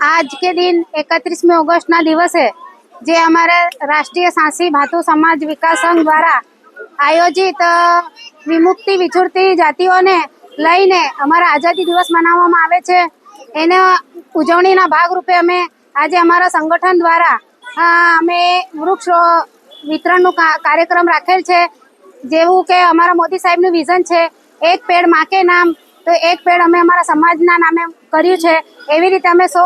आज के दिन 31 ઓગસ્ટના દિવસે જે અમારા રાષ્ટ્રીય સાંસી ભાતુ સમાજ વિકાસ સંઘ દ્વારા આયોજિત વિમુક્તિ વિછુડતી જાતિઓને લઈને અમારા આઝાદી દિવસ મનાવવામાં આવે છે. એના ઉજવણીના ભાગરૂપે અમે આજે અમારા સંગઠન દ્વારા અમે વૃક્ષ વિતરણનો કાર્યક્રમ રાખેલ છે. જેવું કે અમારા મોદી સાહેબનું વિઝન છે એક પેડ માં કે નામ, તો એક પેડ અમે અમારા સમાજના નામે કર્યું છે. એવી રીતે અમે 100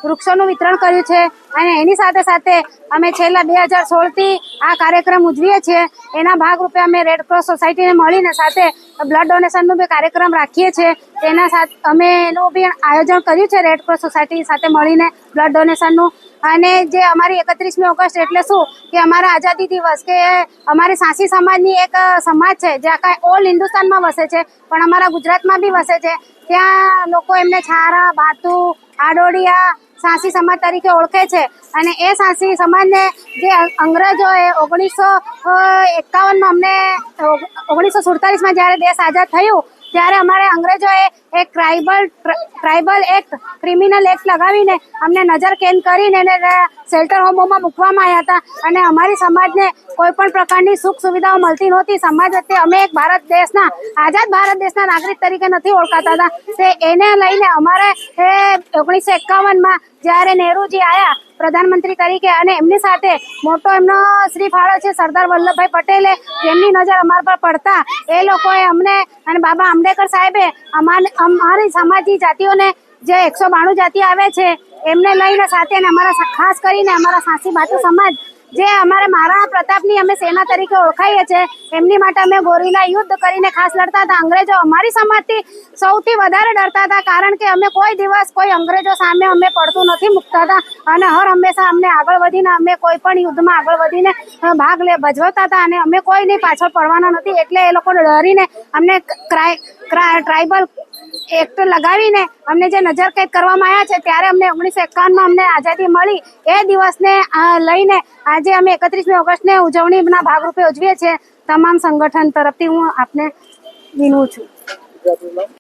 વૃક્ષોનું વિતરણ કર્યું છે અને એની સાથે સાથે અમે છેલ્લા 2016 થી આ કાર્યક્રમ ઉજવીએ છીએ. એના ભાગરૂપે અમે રેડ ક્રોસ સોસાયટીને મળીને સાથે બ્લડ ડોનેશનનો બી કાર્યક્રમ રાખીએ છીએ. તેના સાથે અમે એનું બી આયોજન કર્યું છે રેડ ક્રોસ સોસાયટી સાથે મળીને બ્લડ ડોનેશનનું. અને જે અમારી 31 ઓગસ્ટ એટલે શું કે અમારા આઝાદી દિવસ કે અમારી સાંસી સમાજની એક સમાજ છે જે આખા ઓલ હિન્દુસ્તાનમાં વસે છે પણ અમારા ગુજરાતમાં બી વસે છે. ત્યાં લોકો એમને છારા, ભાતુ, આડોડિયા સાંસી સમાજ તરીકે ઓળખે છે. અને એ સાંસી સમાજને જે અંગ્રેજોએ 1951માં અમને 1947માં જ્યારે દેશ આઝાદ થયું ત્યારે અમારે અંગ્રેજોએ એક ટ્રાઇબલ એક્ટ, ક્રિમિનલ એક્ટ લગાવીને અમને નજર કેદ કરીને શેલ્ટર હોમોમાં મૂકવામાં આવ્યા હતા. અને અમારી સમાજને કોઈ પણ પ્રકારની સુખ સુવિધાઓ મળતી નહોતી. સમાજ વચ્ચે અમે એક આઝાદ ભારત દેશના નાગરિક તરીકે નથી ઓળખાતા હતા. તે એને લઈને અમારે 1951માં જ્યારે નહેરુજી આવ્યા પ્રધાનમંત્રી તરીકે અને એમની સાથે મોટો એમનો શ્રી ફાળો છે સરદાર વલ્લભભાઈ પટેલે, જેમની નજર અમારા પર પડતા એ લોકોએ અમને અને બાબા આંબેડકર સાહેબે અમારી સમાજી જાતિઓને જે 192 જાતિ આવે છે એમને લઈને સાથે અને અમારા ખાસ કરીને અમારા સાંસી ભાતુ સમાજ જે અમારા મહારાણા પ્રતાપની અમે સેના તરીકે ઓળખાઈએ છીએ, એમની માટે અમે ગોરીલા યુદ્ધ કરીને ખાસ લડતા હતા. અંગ્રેજો અમારી સમાજથી સૌથી વધારે ડરતા હતા કારણ કે અમે કોઈ દિવસ કોઈ અંગ્રેજો સામે અમે પડતું નથી મૂકતા હતા અને હર હંમેશા અમને આગળ વધીને અમે કોઈ પણ યુદ્ધમાં આગળ વધીને ભાગ ભજવતા હતા અને અમે કોઈની પાછળ પડવાના નથી. એટલે એ લોકો ડરીને અમને ટ્રાઇબલ એક્ટ લગાવીને અમને જે નજર કેદ કરવામાં આવ્યા છે ત્યારે અમને 1951માં અમને આઝાદી મળી. એ દિવસને લઈને આજે અમે 31 ઓગસ્ટને ઉજવણીના ભાગરૂપે ઉજવીએ છીએ. તમામ સંગઠન તરફથી હું આપને વિનવું છું.